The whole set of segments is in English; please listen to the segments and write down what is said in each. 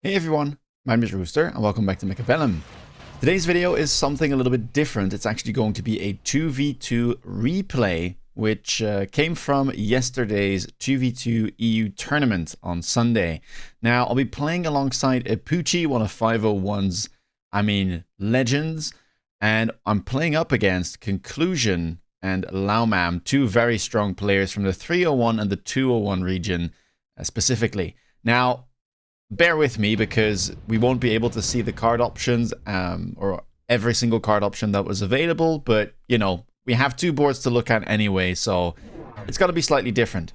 Hey everyone, my name is Rooster and welcome back to Mechabellum. Today's video is something a little bit different. It's actually going to be a 2v2 replay, which came from yesterday's 2v2 EU tournament on Sunday. Now, I'll be playing alongside Ipuchi, one of 501's, legends, and I'm playing up against Conclusion and Laumam, two very strong players from the 301 and the 201 region specifically. Now, bear with me because we won't be able to see the card options or every single card option that was available, but you know, we have two boards to look at anyway, so it's got to be slightly different.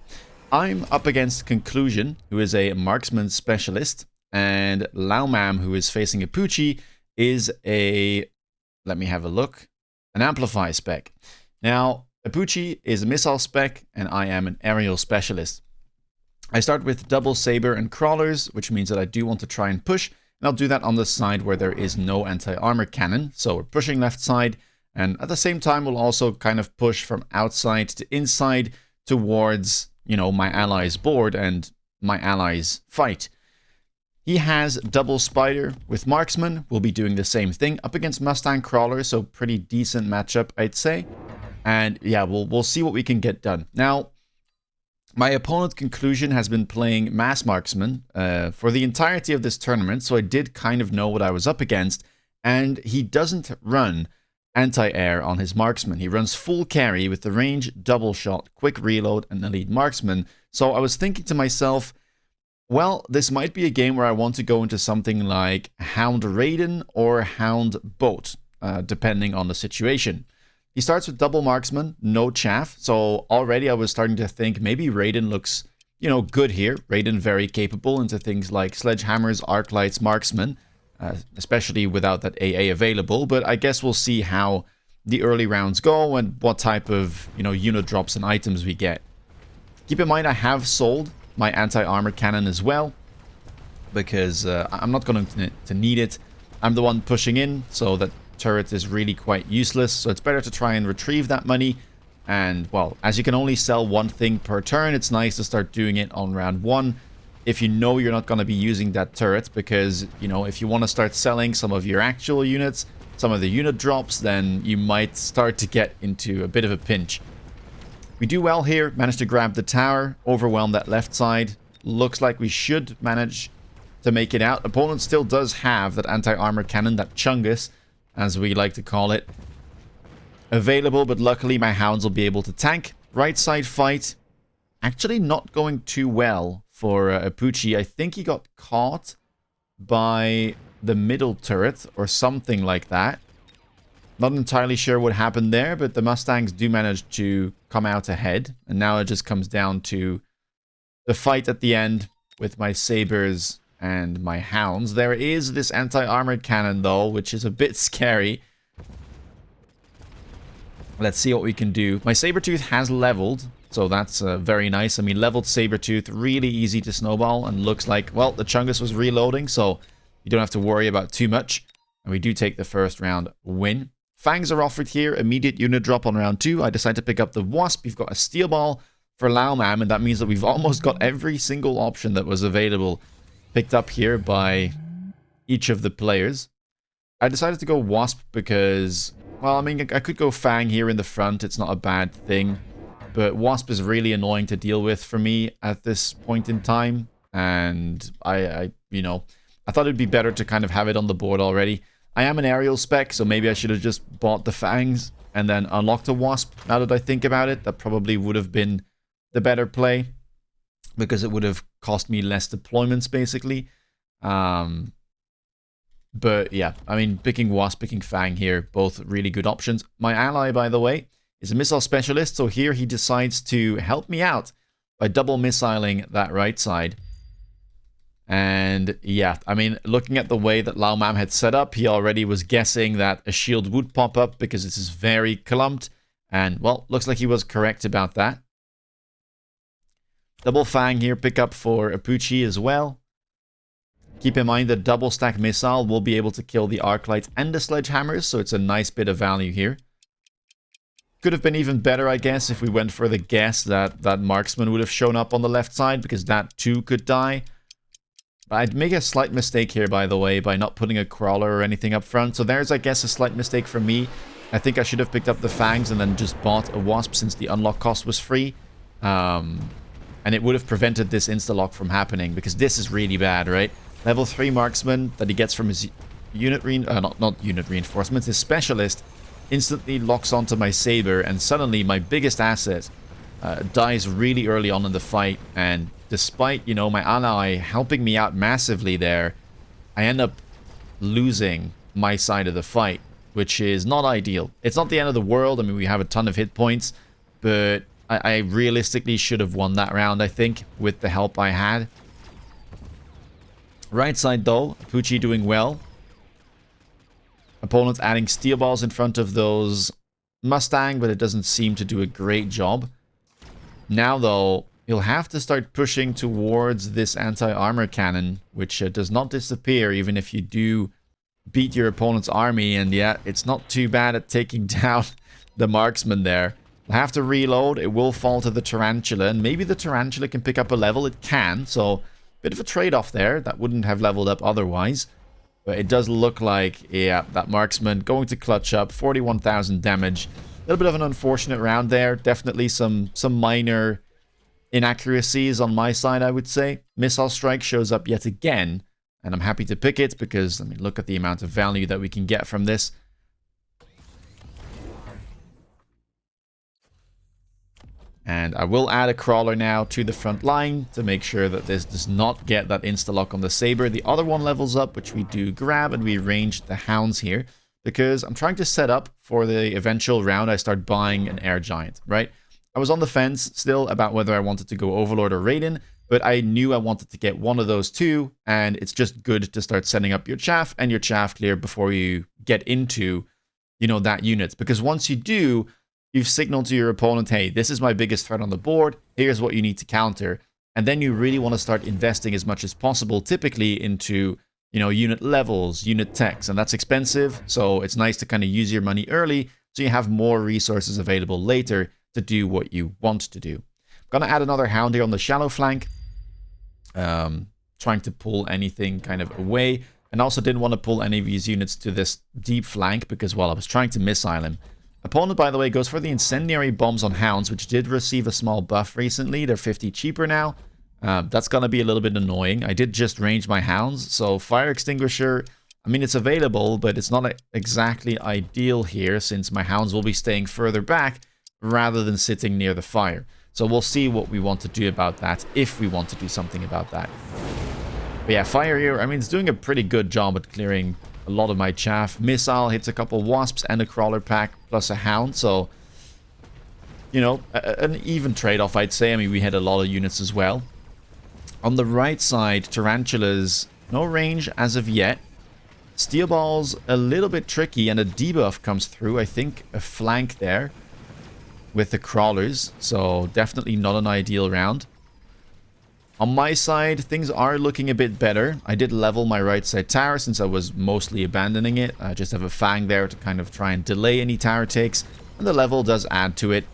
I'm up against Conclusion, who is a Marksman specialist, and Laumam, who is facing Ipuchi, is a, let me have a look, an Amplify spec. Now, Ipuchi is a missile spec, and I am an aerial specialist. I start with double saber and crawlers, which means that I do want to try and push, and I'll do that on the side where there is no anti-armor cannon. So we're pushing left side, and at the same time we'll also kind of push from outside to inside towards, you know, my ally's board and my ally's fight. He has double spider with Marksman. We'll be doing the same thing up against Mustang crawler, so pretty decent matchup, I'd say. And yeah, we'll see what we can get done. Now, my opponent Conclusion has been playing Mass Marksman for the entirety of this tournament, so I did kind of know what I was up against, and he doesn't run anti-air on his Marksman. He runs full carry with the range, double shot, quick reload, and elite Marksman. So I was thinking to myself, well, this might be a game where I want to go into something like Hound Raiden or Hound Boat, depending on the situation. He starts with double Marksman, no chaff, so already I was starting to think maybe Raiden looks, you know, good here. Raiden very capable into things like Sledgehammers, Arc Lights, Marksman, especially without that AA available, but I guess we'll see how the early rounds go and what type of, you know, unit drops and items we get. Keep in mind I have sold my anti-armor cannon as well, because I'm not going to need it. I'm the one pushing in, so that turret is really quite useless, so it's better to try and retrieve that money. And well, as you can only sell one thing per turn, it's nice to start doing it on round one if you know you're not going to be using that turret, because you know, if you want to start selling some of your actual units, some of the unit drops, then you might start to get into a bit of a pinch. We do well here, manage to grab the tower, overwhelm that left side. Looks like we should manage to make it out. Opponent still does have that anti-armor cannon, that Chungus, as we like to call it, available, but luckily my hounds will be able to tank. Right side fight, actually not going too well for Ipuchi. I think he got caught by the middle turret or something like that. Not entirely sure what happened there, but the Mustangs do manage to come out ahead, and now it just comes down to the fight at the end with my sabers and my hounds. There is this anti-armored cannon though, which is a bit scary. Let's see what we can do. My Sabertooth has leveled, so that's very nice. I mean, leveled Sabertooth, really easy to snowball, and looks like, well, the Chungus was reloading, so you don't have to worry about too much. And we do take the first round win. Fangs are offered here, immediate unit drop on round 2. I decide to pick up the Wasp. We've got a Steel Ball for Laumam, and that means that we've almost got every single option that was available picked up here by each of the players. I decided to go Wasp because, well, I mean, I could go Fang here in the front. It's not a bad thing. But Wasp is really annoying to deal with for me at this point in time. And I you know, I thought it'd be better to kind of have it on the board already. I am an aerial spec, so maybe I should have just bought the Fangs and then unlocked a Wasp. Now that I think about it, that probably would have been the better play, because it would have cost me less deployments, basically. But yeah, I mean, picking Wasp, picking Fang here, both really good options. My ally, by the way, is a missile specialist, so here he decides to help me out by double missiling that right side. And yeah, I mean, looking at the way that Laumam had set up, he already was guessing that a shield would pop up because this is very clumped. And well, looks like he was correct about that. Double Fang here, pick up for Ipuchi as well. Keep in mind that double stack missile will be able to kill the Arc Lights and the Sledgehammers, so it's a nice bit of value here. Could have been even better, I guess, if we went for the guess that Marksman would have shown up on the left side, because that too could die. I'd make a slight mistake here, by the way, by not putting a crawler or anything up front. So there's, I guess, a slight mistake from me. I think I should have picked up the fangs and then just bought a wasp since the unlock cost was free. And it would have prevented this insta-lock from happening, because this is really bad, right? Level 3 marksman that he gets from his unit not unit reinforcements, his specialist instantly locks onto my saber, and suddenly my biggest asset dies really early on in the fight. And despite, you know, my ally helping me out massively there, I end up losing my side of the fight, which is not ideal. It's not the end of the world. I mean, we have a ton of hit points, but I realistically should have won that round, I think, with the help I had. Right side, though, Pucci doing well. Opponents adding steel balls in front of those Mustang, but it doesn't seem to do a great job. Now, though, you'll have to start pushing towards this anti-armor cannon, which does not disappear even if you do beat your opponent's army. And yeah, it's not too bad at taking down the marksman there. We'll have to reload. It will fall to the tarantula, and maybe the tarantula can pick up a level. It can, so bit of a trade-off there. That wouldn't have leveled up otherwise. But it does look like, yeah, that marksman going to clutch up 41,000 damage. A little bit of an unfortunate round there. Definitely some minor inaccuracies on my side, I would say. Missile strike shows up yet again, and I'm happy to pick it because, I mean, look at the amount of value that we can get from this. And I will add a crawler now to the front line to make sure that this does not get that insta-lock on the saber. The other one levels up, which we do grab, and we range the hounds here because I'm trying to set up for the eventual round I start buying an air giant, right? I was on the fence still about whether I wanted to go Overlord or Raiden, but I knew I wanted to get one of those two, and it's just good to start setting up your chaff and your chaff clear before you get into, you know, that unit. Because once you do, you've signaled to your opponent, hey, this is my biggest threat on the board, here's what you need to counter. And then you really want to start investing as much as possible, typically into, you know, unit levels, unit techs, and that's expensive, so it's nice to kind of use your money early so you have more resources available later to do what you want to do. I'm going to add another hound here on the shallow flank, trying to pull anything kind of away, and also didn't want to pull any of these units to this deep flank because, well, I was trying to missile him. Opponent, by the way, goes for the incendiary bombs on hounds, which did receive a small buff recently. They're 50 cheaper now. That's going to be a little bit annoying. I did just range my hounds, so fire extinguisher, I mean, it's available, but it's not exactly ideal here since my hounds will be staying further back rather than sitting near the fire. So we'll see what we want to do about that, if we want to do something about that. But yeah, fire here, I mean, it's doing a pretty good job at clearing a lot of my chaff. Missile hits a couple wasps and a crawler pack plus a hound, so, you know, an even trade-off, I'd say. I mean, we had a lot of units as well. On the right side, tarantulas, no range as of yet. Steel balls, a little bit tricky, and a debuff comes through. I think a flank there with the crawlers, so definitely not an ideal round. On my side, things are looking a bit better. I did level my right side tower since I was mostly abandoning it. I just have a fang there to kind of try and delay any tower takes, and the level does add to it.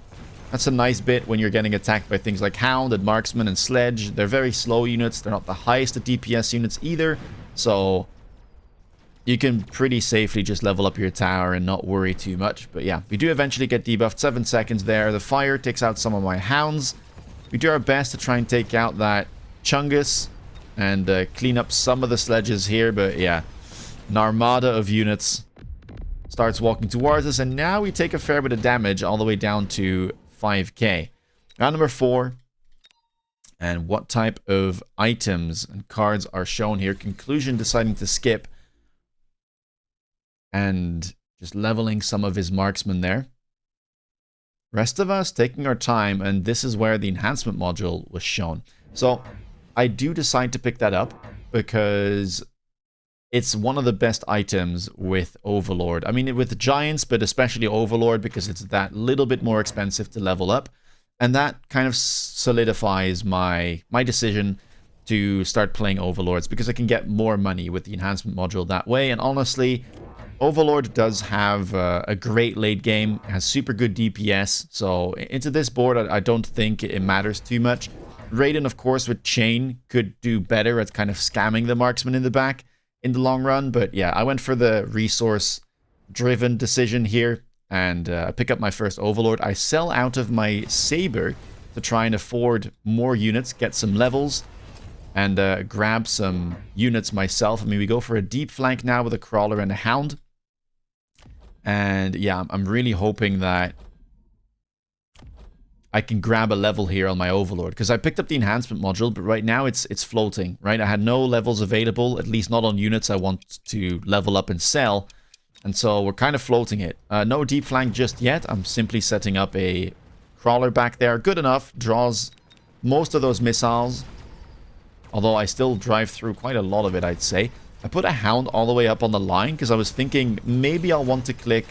That's a nice bit when you're getting attacked by things like Hound and Marksman and Sledge. They're very slow units. They're not the highest of DPS units either, so you can pretty safely just level up your tower and not worry too much. But yeah, we do eventually get debuffed. 7 seconds there. The fire takes out some of my Hounds. We do our best to try and take out that Chungus and clean up some of the sledges here, but yeah, an armada of units starts walking towards us, and now we take a fair bit of damage all the way down to 5k. Round number 4, and what type of items and cards are shown here? Conclusion deciding to skip and just leveling some of his marksmen there. Rest of us taking our time, and this is where the enhancement module was shown. So I do decide to pick that up because it's one of the best items with Overlord. I mean, with the Giants, but especially Overlord because it's that little bit more expensive to level up. And that kind of solidifies my decision to start playing Overlords because I can get more money with the enhancement module that way. And honestly, Overlord does have a great late game, has super good DPS. So into this board, I don't think it matters too much. Raiden, of course, with Chain could do better at kind of scamming the Marksman in the back in the long run. But yeah, I went for the resource-driven decision here and pick up my first Overlord. I sell out of my Saber to try and afford more units, get some levels, and grab some units myself. I mean, we go for a deep flank now with a Crawler and a Hound. And yeah, I'm really hoping that I can grab a level here on my Overlord, because I picked up the enhancement module, but right now it's floating, right? I had no levels available, at least not on units I want to level up and sell, and so we're kind of floating it. No deep flank just yet. I'm simply setting up a Crawler back there. Good enough, draws most of those missiles, although I still drive through quite a lot of it, I'd say. I put a Hound all the way up on the line because I was thinking maybe I'll want to click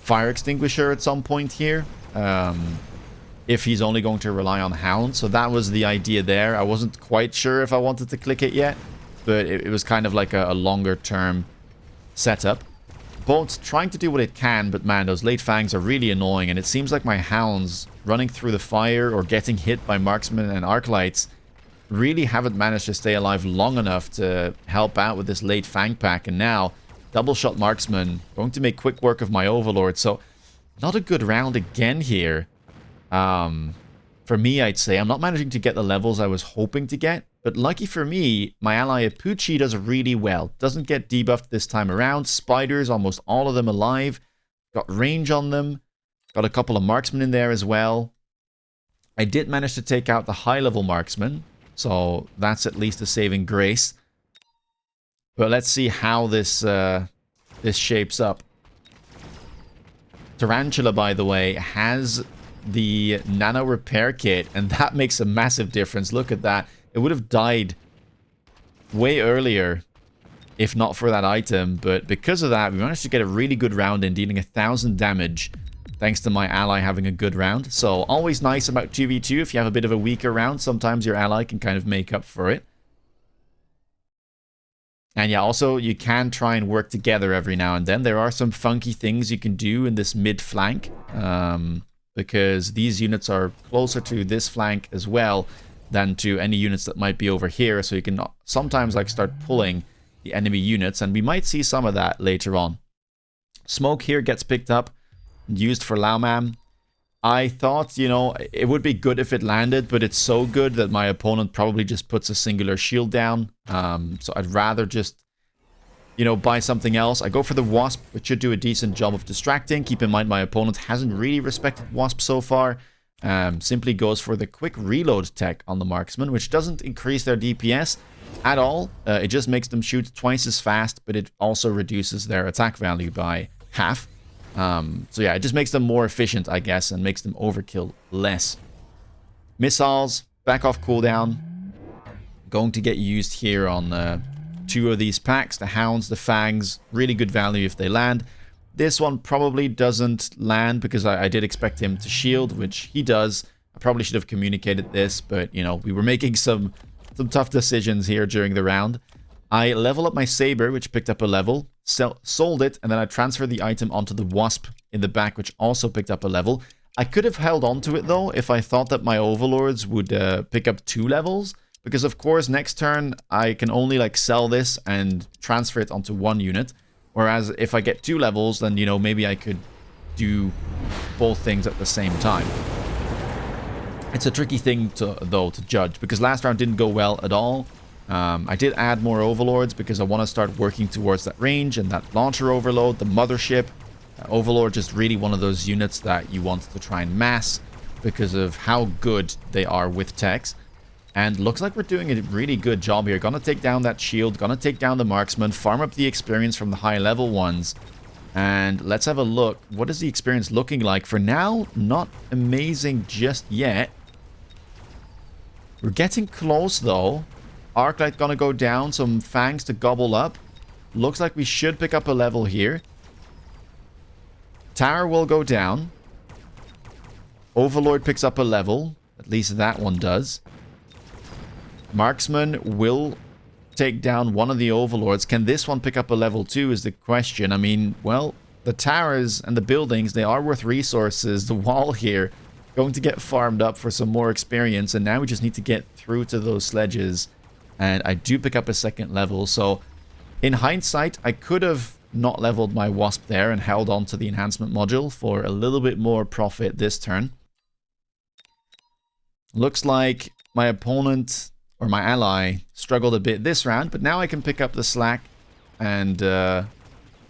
Fire Extinguisher at some point here. If he's only going to rely on Hound. So that was the idea there. I wasn't quite sure if I wanted to click it yet, but it was kind of like a longer term setup. Bolt's trying to do what it can, but man, those late fangs are really annoying, and it seems like my Hounds running through the fire or getting hit by Marksman and Arclights really haven't managed to stay alive long enough to help out with this late fang pack, and now double shot Marksman going to make quick work of my Overlord. So not a good round again here. For me, I'd say I'm not managing to get the levels I was hoping to get, but lucky for me, my ally Apuchi does really well. Doesn't get debuffed this time around. Spiders, almost all of them alive. Got range on them. Got a couple of Marksmen in there as well. I did manage to take out the high-level Marksman, so that's at least a saving grace. But let's see how this shapes up. Tarantula, by the way, has the nano repair kit, and that makes a massive difference. Look at that. It would have died way earlier if not for that item, but because of that, we managed to get a really good round in, dealing 1,000 damage thanks to my ally having a good round. So always nice about 2v2. If you have a bit of a weaker round, sometimes your ally can kind of make up for it. And yeah, also you can try and work together every now and then. There are some funky things you can do in this mid flank, because these units are closer to this flank as well than to any units that might be over here. So you can sometimes like start pulling the enemy units, and we might see some of that later on. Smoke here gets picked up and used for Laomam. I thought, you know, it would be good if it landed, but it's so good that my opponent probably just puts a singular shield down. So I'd rather just, you know, buy something else. I go for the Wasp, which should do a decent job of distracting. Keep in mind, my opponent hasn't really respected Wasp so far. Simply goes for the quick reload tech on the Marksman, which doesn't increase their DPS at all. It just makes them shoot twice as fast, but it also reduces their attack value by half. So yeah, it just makes them more efficient, I guess, and makes them overkill less. Missiles, back off cooldown. Going to get used here on two of these packs, the Hounds, the Fangs. Really good value if they land. This one probably doesn't land because I did expect him to shield, which he does. I probably should have communicated this, but, you know, we were making some tough decisions here during the round. I level up my Saber, which picked up a level, sold it, and then I transferred the item onto the Wasp in the back, which also picked up a level. I could have held on to it, though, if I thought that my Overlords would pick up 2 levels, because, of course, next turn, I can only, like, sell this and transfer it onto 1 unit. Whereas if I get 2 levels, then, you know, maybe I could do both things at the same time. It's a tricky thing, though, to judge, because last round didn't go well at all. I did add more Overlords because I want to start working towards that range and that launcher overload, the mothership. Overlord is really one of those units that you want to try and mass because of how good they are with techs. And looks like we're doing a really good job here. Gonna take down that shield, gonna take down the Marksman, farm up the experience from the high level ones. And let's have a look. What is the experience looking like? For now, not amazing just yet. We're getting close though. Arclight gonna go down, some Fangs to gobble up. Looks like we should pick up a level here. Tower will go down. Overlord picks up a level. At least that one does. Marksman will take down one of the Overlords. Can this one pick up a level 2 is the question. I mean, well, the towers and the buildings, they are worth resources. The wall here going to get farmed up for some more experience, and now we just need to get through to those sledges. And I do pick up a second level, so in hindsight, I could have not leveled my Wasp there and held on to the enhancement module for a little bit more profit this turn. Looks like my opponent, or my ally, struggled a bit this round, but now I can pick up the slack and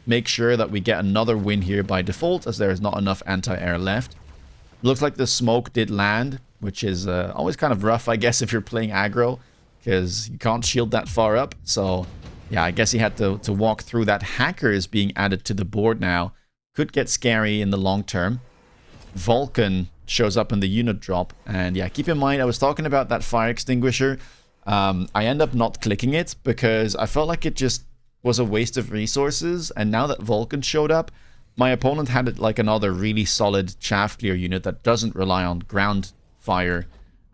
make sure that we get another win here by default, as there is not enough anti-air left. Looks like the smoke did land, which is always kind of rough, I guess, if you're playing aggro, because you can't shield that far up. So yeah, I guess he had to walk through that. Hacker is being added to the board now. Could get scary in the long term. Vulcan shows up in the unit drop. And yeah, keep in mind, I was talking about that fire extinguisher. I end up not clicking it because I felt like it just was a waste of resources. And now that Vulcan showed up, my opponent had like another really solid chaff clear unit that doesn't rely on ground fire.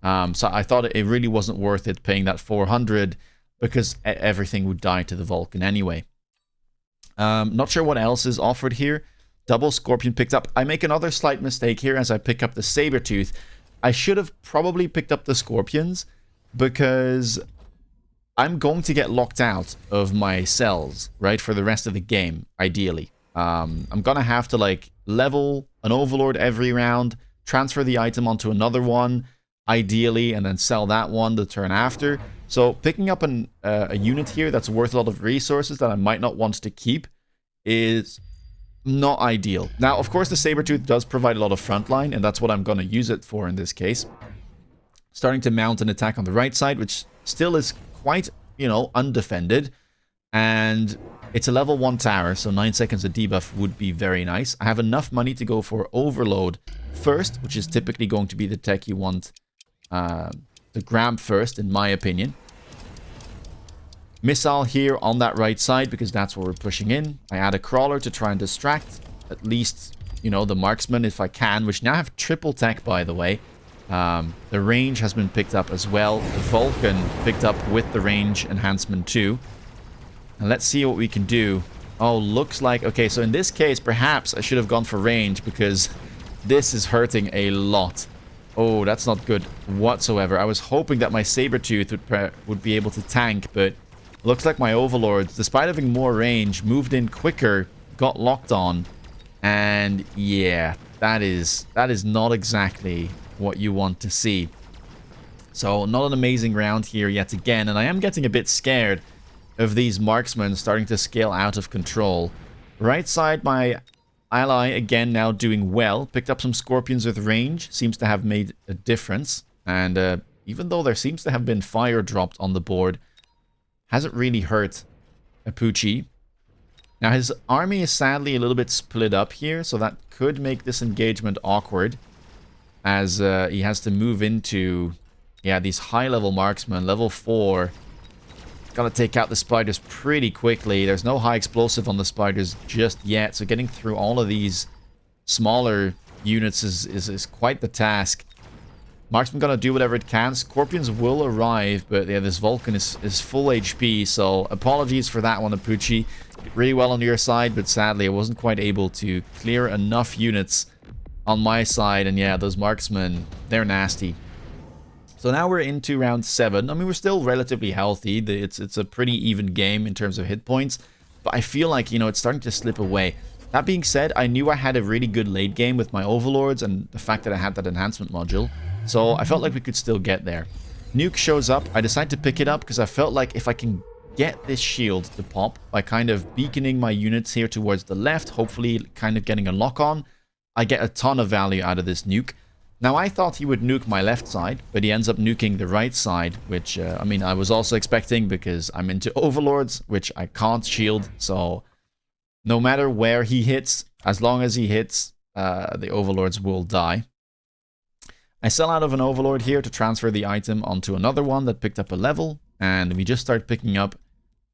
So I thought it really wasn't worth it paying that 400 because everything would die to the Vulcan anyway. Not sure what else is offered here. Double Scorpion picked up. I make another slight mistake here as I pick up the Sabertooth. I should have probably picked up the Scorpions because I'm going to get locked out of my cells, right, for the rest of the game, ideally. I'm going to have to, like, level an Overlord every round, transfer the item onto another one, ideally, and then sell that one the turn after. So picking up a unit here that's worth a lot of resources that I might not want to keep is not ideal. Now, of course, the Sabertooth does provide a lot of frontline, and that's what I'm going to use it for in this case. Starting to mount an attack on the right side, which still is quite, you know, undefended. And it's a level 1 tower, so 9 seconds of debuff would be very nice. I have enough money to go for Overload first, which is typically going to be the tech you want to grab first, in my opinion. Missile here on that right side, because that's where we're pushing in. I add a crawler to try and distract, at least, you know, the marksman if I can, which now have triple tech, by the way. The range has been picked up as well. The Vulcan picked up with the range enhancement too. And let's see what we can do. Oh, looks like... Okay, so in this case, perhaps I should have gone for range, because this is hurting a lot. Oh, that's not good whatsoever. I was hoping that my Sabertooth would be able to tank, but looks like my Overlords, despite having more range, moved in quicker, got locked on. And yeah, that is not exactly what you want to see. So not an amazing round here yet again, and I am getting a bit scared of these marksmen starting to scale out of control. Right side, my ally again now doing well. Picked up some Scorpions with range. Seems to have made a difference. And even though there seems to have been fire dropped on the board, hasn't really hurt Apuchi. Now his army is sadly a little bit split up here, so that could make this engagement awkward, as he has to move into, yeah, these high-level marksmen, level 4. Gotta take out the spiders pretty quickly. There's no high explosive on the spiders just yet, so getting through all of these smaller units is quite the task. Marksman gonna do whatever it can. Scorpions will arrive, but yeah, this Vulcan is full HP, so apologies for that one, Apuchi. Did really well on your side, but sadly I wasn't quite able to clear enough units on my side, and yeah, those marksmen, they're nasty. So now we're into round 7. I mean, we're still relatively healthy. It's a pretty even game in terms of hit points, but I feel like, you know, it's starting to slip away. That being said, I knew I had a really good late game with my Overlords and the fact that I had that enhancement module, so I felt like we could still get there. Nuke shows up. I decided to pick it up because I felt like if I can get this shield to pop by kind of beaconing my units here towards the left, hopefully kind of getting a lock on, I get a ton of value out of this nuke. Now, I thought he would nuke my left side, but he ends up nuking the right side, which, I mean, I was also expecting because I'm into Overlords, which I can't shield, so no matter where he hits, as long as he hits, the Overlords will die. I sell out of an Overlord here to transfer the item onto another one that picked up a level, and we just start picking up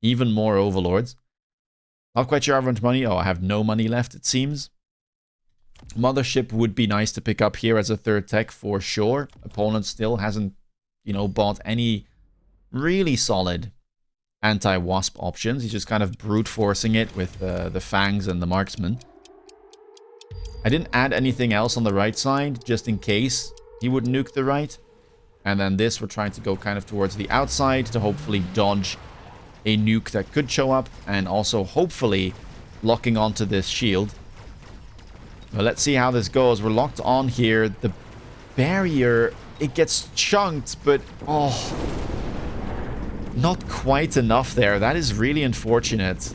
even more Overlords. Not quite sure how much money. Oh, I have no money left, it seems. Mothership would be nice to pick up here as a third tech for sure. Opponent still hasn't, you know, bought any really solid anti-wasp options. He's just kind of brute forcing it with the fangs and the marksman. I didn't add anything else on the right side, just in case he would nuke the right. And then this, we're trying to go kind of towards the outside to hopefully dodge a nuke that could show up. And also, hopefully, locking onto this shield. Well, let's see how this goes. We're locked on here. The barrier, it gets chunked, but oh, not quite enough there. That is really unfortunate.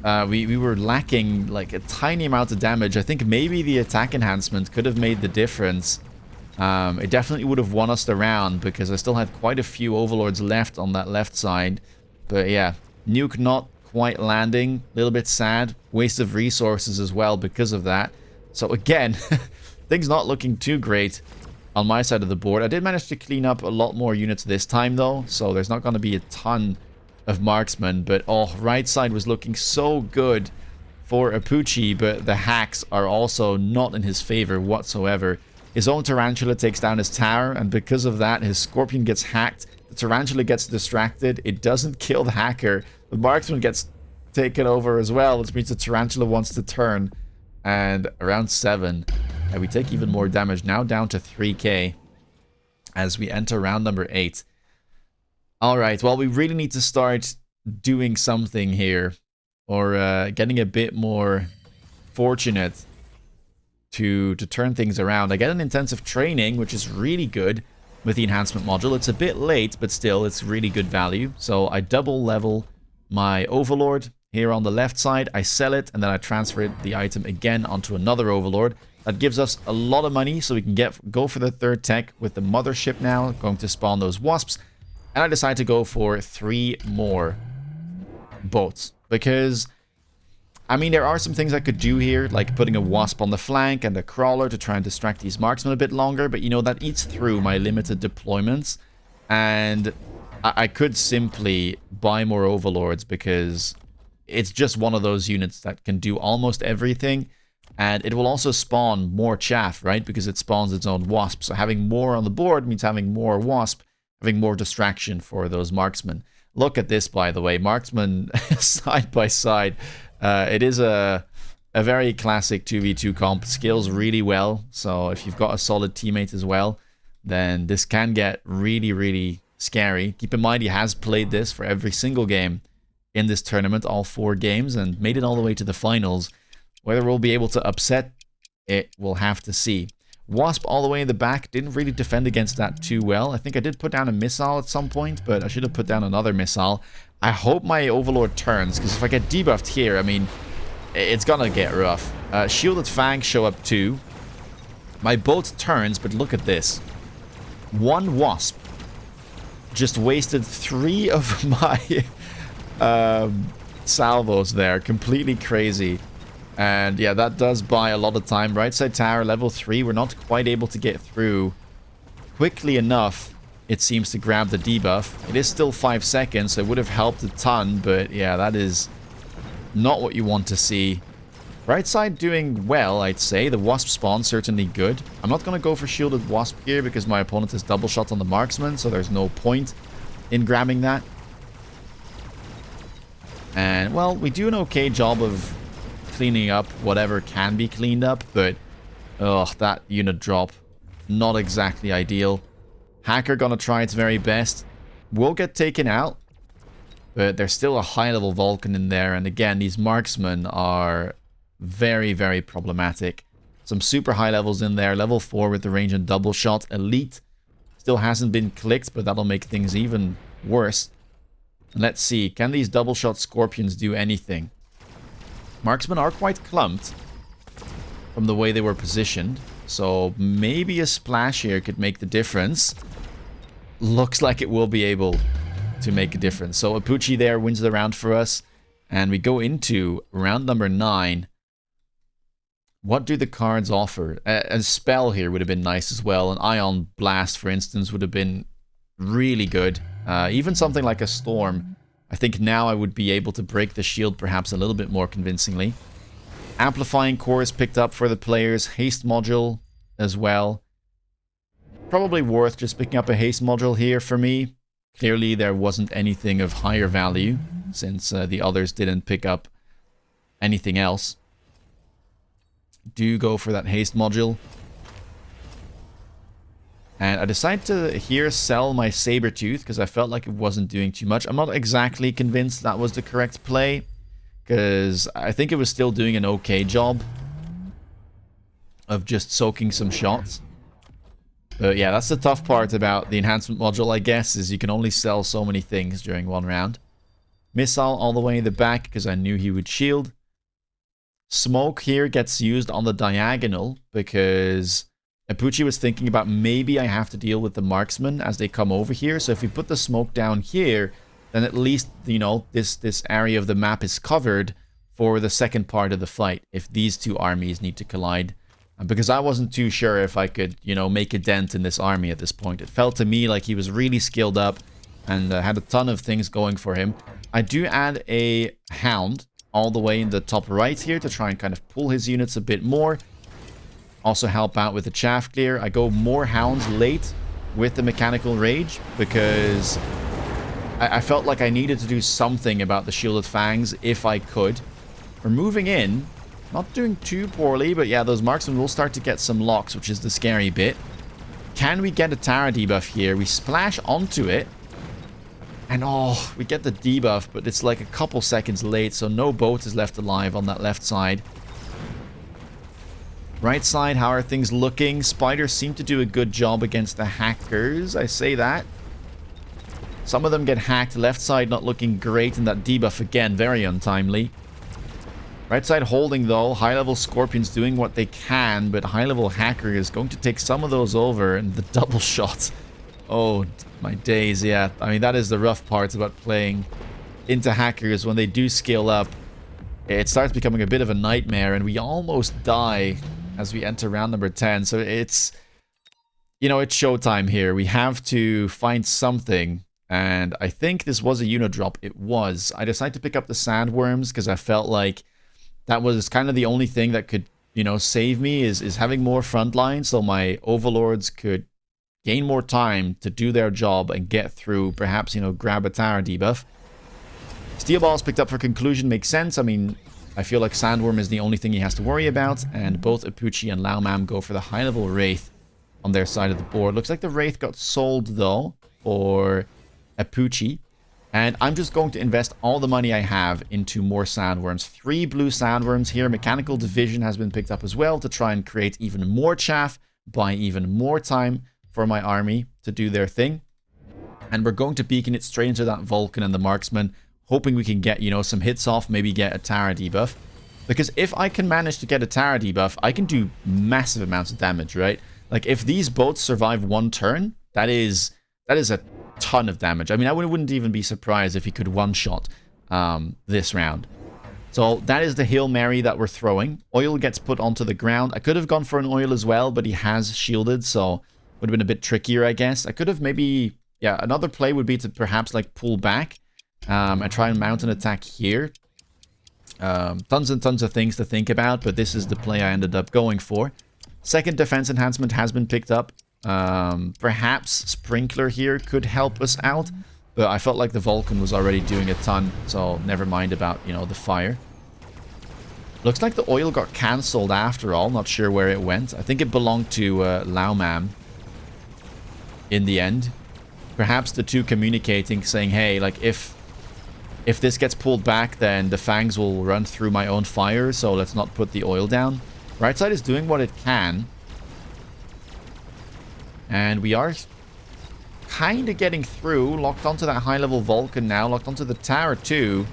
We were lacking like a tiny amount of damage. I think maybe the attack enhancement could have made the difference. It definitely would have won us the round because I still had quite a few overlords left on that left side. But yeah, nuke not quite landing. A little bit sad. Waste of resources as well because of that. So again, things not looking too great on my side of the board. I did manage to clean up a lot more units this time though. So there's not going to be a ton of marksmen. But oh, right side was looking so good for Apucci. But the hacks are also not in his favor whatsoever. His own Tarantula takes down his tower, and because of that, his Scorpion gets hacked. The Tarantula gets distracted. It doesn't kill the hacker. The Marksman gets taken over as well, which means the Tarantula wants to turn. And around 7, and we take even more damage, now down to 3k as we enter round number 8. Alright, well, we really need to start doing something here, or getting a bit more fortunate to turn things around. I get an intensive training, which is really good with the enhancement module. It's a bit late, but still, it's really good value. So I double level my Overlord here on the left side. I sell it, and then I transfer the item again onto another Overlord. That gives us a lot of money, so we can go for the third tech with the mothership now, going to spawn those wasps. And I decide to go for 3 more boats, because I mean, there are some things I could do here, like putting a wasp on the flank and a crawler to try and distract these marksmen a bit longer, but you know, that eats through my limited deployments, and I could simply buy more overlords because it's just one of those units that can do almost everything, and it will also spawn more chaff, right, because it spawns its own wasp. So having more on the board means having more wasp, having more distraction for those marksmen. Look at this, by the way, marksman side by side. It is a very classic 2v2 comp. Scales really well, so if you've got a solid teammate as well, then this can get really, really scary. Keep in mind, he has played this for every single game in this tournament, all 4 games, and made it all the way to the finals. Whether we'll be able to upset it, we'll have to see. Wasp all the way in the back, didn't really defend against that too well. I think I did put down a missile at some point, but I should have put down another missile. I hope my Overlord turns, because if I get debuffed here, I mean, it's gonna get rough. Shielded Fangs show up too. My boat turns, but look at this. 1 Wasp just wasted 3 of my salvos there. Completely crazy. And yeah, that does buy a lot of time. Right side tower, level 3. We're not quite able to get through quickly enough, it seems, to grab the debuff. It is still 5 seconds, so it would have helped a ton, but yeah, that is not what you want to see. Right side doing well, I'd say. The wasp spawn certainly good. I'm not going to go for shielded wasp here because my opponent has double shot on the marksman, so there's no point in grabbing that. And well, we do an okay job of cleaning up whatever can be cleaned up, but that unit drop, not exactly ideal. Hacker gonna try its very best. Will get taken out, but there's still a high level Vulcan in there, and again, these marksmen are very, very problematic. Some super high levels in there. Level 4 with the range and double shot. Elite still hasn't been clicked, but that'll make things even worse. Let's see, can these double shot Scorpions do anything? Marksmen are quite clumped from the way they were positioned, so maybe a splash here could make the difference. Looks like it will be able to make a difference. So Apucci there wins the round for us, and we go into round number 9. What do the cards offer? A spell here would have been nice as well. An Ion Blast, for instance, would have been really good. Even something like a Storm. I think now I would be able to break the shield perhaps a little bit more convincingly. Amplifying Core is picked up for the players. Haste module as well. Probably worth just picking up a haste module here for me. Clearly there wasn't anything of higher value, since the others didn't pick up anything else. do go for that haste module. And I decided to here sell my Sabertooth because I felt like it wasn't doing too much. I'm not exactly convinced that was the correct play, because I think it was still doing an okay job of just soaking some shots. But yeah, that's the tough part about the enhancement module, I guess, is you can only sell so many things during one round. Missile all the way in the back because I knew he would shield. Smoke here gets used on the diagonal because Apuchi was thinking about maybe I have to deal with the Marksman as they come over here. So if we put the smoke down here, then at least, you know, this area of the map is covered for the second part of the fight if these two armies need to collide. Because I wasn't too sure if I could, you know, make a dent in this army at this point. It felt to me like he was really skilled up and had a ton of things going for him. I do add a Hound all the way in the top right here to try and kind of pull his units a bit more. Also help out with the chaff clear. I go more Hounds late with the Mechanical Rage because I felt like I needed to do something about the Shielded Fangs if I could. We're moving in. Not doing too poorly, but yeah, those Marksmen will start to get some locks, which is the scary bit. Can we get a Tara debuff here? We splash onto it. And oh, we get the debuff, but it's like a couple seconds late, so no boat is left alive on that left side. Right side, how are things looking? Spiders seem to do a good job against the hackers, I say that. Some of them get hacked. Left side not looking great, and that debuff again, very untimely. Right side holding though, high-level Scorpions doing what they can, but high-level Hacker is going to take some of those over, and the double shots. Oh, my days, yeah. I mean, that is the rough part about playing into Hackers. When they do scale up, it starts becoming a bit of a nightmare, and we almost die as we enter round number 10. So it's, you know, it's showtime here. We have to find something, and I think this was a Unidrop. It was. I decided to pick up the Sandworms because I felt like that was kind of the only thing that could, you know, save me is having more front line so my overlords could gain more time to do their job and get through, perhaps, you know, grab a Tara debuff. Steel Balls picked up for Conclusion makes sense. I mean, I feel like Sandworm is the only thing he has to worry about, and both Apuchi and Laomam go for the high-level Wraith on their side of the board. Looks like the Wraith got sold, though, for Apuchi. And I'm just going to invest all the money I have into more Sandworms. 3 blue Sandworms here. Mechanical Division has been picked up as well to try and create even more chaff, buy even more time for my army to do their thing. And we're going to beacon it straight into that Vulcan and the Marksman, hoping we can get, you know, some hits off, maybe get a Tara debuff. Because if I can manage to get a Tara debuff, I can do massive amounts of damage, right? Like, if these boats survive one turn, that is a ton of damage. I mean, I wouldn't even be surprised if he could one-shot this round. So that is the Hail Mary that we're throwing. Oil gets put onto the ground. I could have gone for an oil as well, but he has shielded, so would have been a bit trickier, I guess. I could have maybe, yeah, another play would be to perhaps like pull back and try and mount an attack here. Tons and tons of things to think about, but this is the play I ended up going for. Second defense enhancement has been picked up. Perhaps Sprinkler here could help us out, but I felt like the Vulcan was already doing a ton, so never mind about, you know, the fire. Looks like the oil got cancelled after all, not sure where it went. I think it belonged to Laomam in the end. Perhaps the two communicating, saying, hey, like, if this gets pulled back, then the Fangs will run through my own fire, so let's not put the oil down. Right side is doing what it can. And we are kind of getting through. Locked onto that high-level Vulcan now. Locked onto the tower too.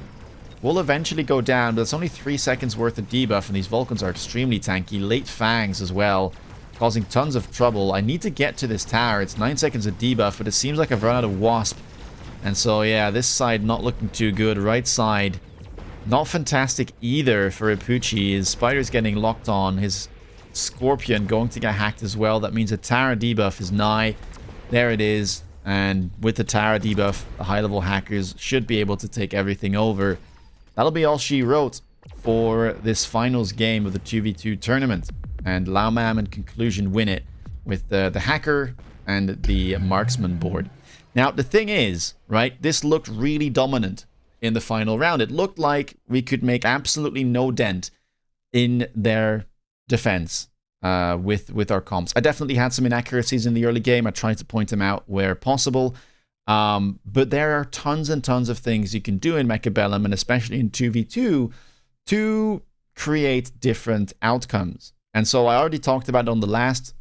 Will eventually go down, but it's only 3 seconds worth of debuff, and these Vulcans are extremely tanky. Late Fangs as well, causing tons of trouble. I need to get to this tower. It's 9 seconds of debuff, but it seems like I've run out of Wasp. And so, yeah, this side not looking too good. Right side, not fantastic either for Apuchi. His Spider's getting locked on. His Scorpion going to get hacked as well. That means a Tara debuff is nigh. There it is. And with the Tara debuff, the high-level hackers should be able to take everything over. That'll be all she wrote for this finals game of the 2v2 tournament. And Laomam and Conclusion win it with the hacker and the Marksman board. Now, the thing is, right, this looked really dominant in the final round. It looked like we could make absolutely no dent in their defense with our comps. I definitely had some inaccuracies in the early game. I tried to point them out where possible. But there are tons and tons of things you can do in Mechabellum, and especially in 2v2, to create different outcomes. And so I already talked about it on the last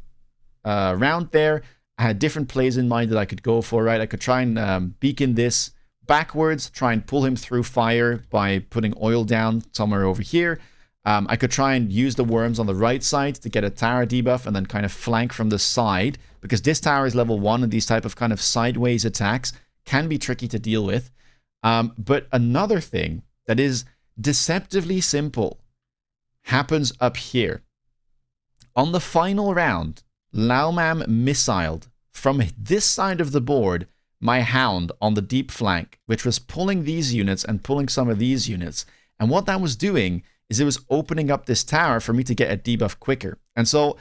round there. I had different plays in mind that I could go for, right? I could try and beacon this backwards, try and pull him through fire by putting oil down somewhere over here. I could try and use the worms on the right side to get a tower debuff and then kind of flank from the side, because this tower is level 1 and these type of kind of sideways attacks can be tricky to deal with. But another thing that is deceptively simple happens up here. On the final round, Laumam missiled from this side of the board my Hound on the deep flank, which was pulling these units and pulling some of these units. And what that was doing is it was opening up this tower for me to get a debuff quicker. And so,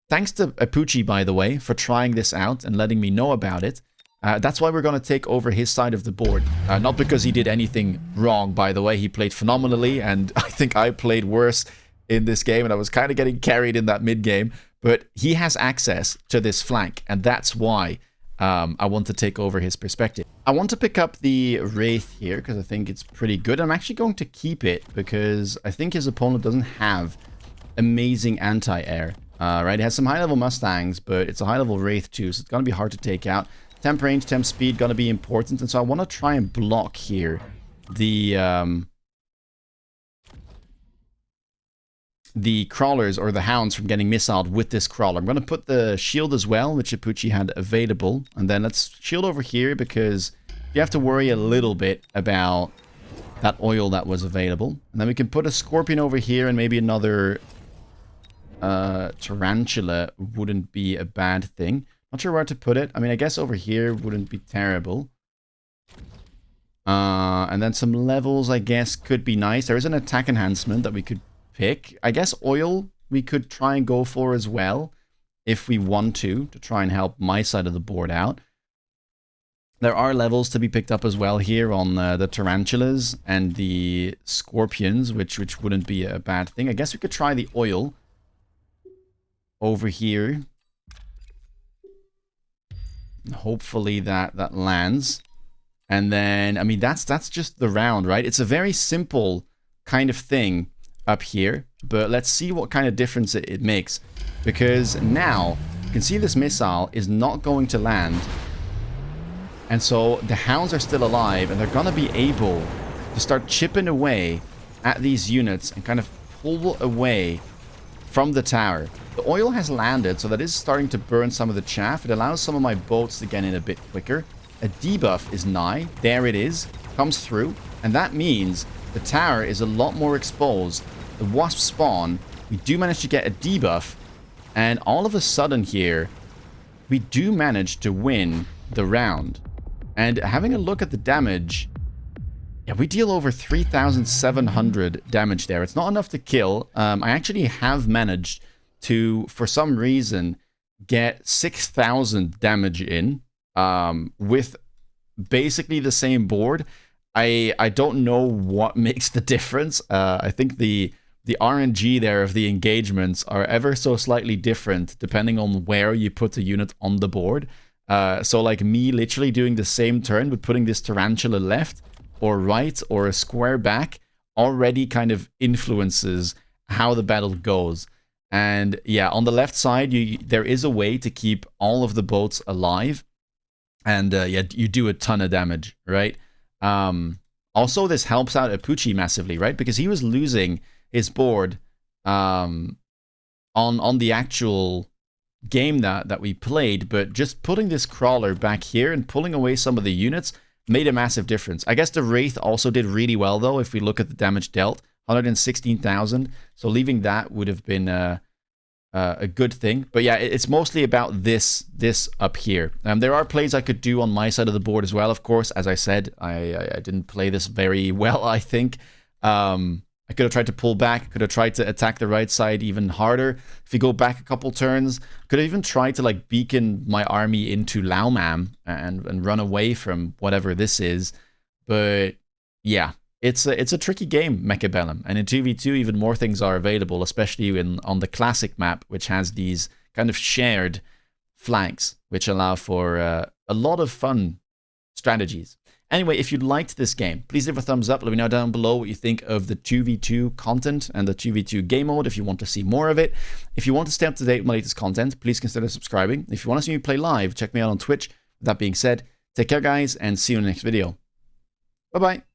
thanks to Apucci, by the way, for trying this out and letting me know about it. That's why we're going to take over his side of the board. Not because he did anything wrong, by the way. He played phenomenally, and I think I played worse in this game, and I was kind of getting carried in that mid-game. But he has access to this flank, and that's why I want to take over his perspective. I want to pick up the Wraith here, because I think it's pretty good. I'm actually going to keep it, because I think his opponent doesn't have amazing anti-air. Right, it has some high-level Mustangs, but it's a high-level Wraith too, so it's going to be hard to take out. Temp range, temp speed, going to be important, and so I want to try and block here the crawlers or the hounds from getting missiled with this crawler. I'm going to put the shield as well, which Apucci had available, and then let's shield over here, because you have to worry a little bit about that oil that was available. And then we can put a scorpion over here, and maybe another tarantula wouldn't be a bad thing. Not sure where to put it. I mean, I guess over here wouldn't be terrible. And then some levels, I guess, could be nice. There is an attack enhancement that we could pick. I guess oil we could try and go for as well, if we want to try and help my side of the board out. There are levels to be picked up as well here on the tarantulas and the scorpions, which wouldn't be a bad thing. I guess we could try the oil over here. Hopefully that lands. And then, I mean, that's just the round, right? It's a very simple kind of thing up here, but let's see what kind of difference it makes. Because now, you can see this missile is not going to land. And so the hounds are still alive, and they're going to be able to start chipping away at these units and kind of pull away from the tower. The oil has landed, so that is starting to burn some of the chaff. It allows some of my boats to get in a bit quicker. A debuff is nigh. There it is. Comes through. And that means the tower is a lot more exposed. The wasps spawn. We do manage to get a debuff. And all of a sudden here, we do manage to win the round. And having a look at the damage, yeah, we deal over 3,700 damage there. It's not enough to kill. I actually have managed to, for some reason, get 6,000 damage in with basically the same board. I don't know what makes the difference. I think the RNG there of the engagements are ever so slightly different depending on where you put the unit on the board. So like me literally doing the same turn but putting this tarantula left or right or a square back already kind of influences how the battle goes. And yeah, on the left side, there is a way to keep all of the boats alive. And yeah, you do a ton of damage, right? Also, this helps out Apucci massively, right? Because he was losing his board on the actual game that we played, but just putting this crawler back here and pulling away some of the units made a massive difference. I guess the Wraith also did really well, though, if we look at the damage dealt. 116,000. So leaving that would have been a good thing. But yeah, it's mostly about this up here. There are plays I could do on my side of the board as well, of course. As I said, I didn't play this very well, I think. I could have tried to pull back, could have tried to attack the right side even harder. If you go back a couple turns, could have even tried to like beacon my army into Laumam and run away from whatever this is. But yeah, it's a tricky game, Mechabellum, and in 2v2 even more things are available, especially on the classic map, which has these kind of shared flanks, which allow for a lot of fun strategies. Anyway, if you liked this game, please leave a thumbs up. Let me know down below what you think of the 2v2 content and the 2v2 game mode if you want to see more of it. If you want to stay up to date with my latest content, please consider subscribing. If you want to see me play live, check me out on Twitch. With that being said, take care guys, and see you in the next video. Bye-bye.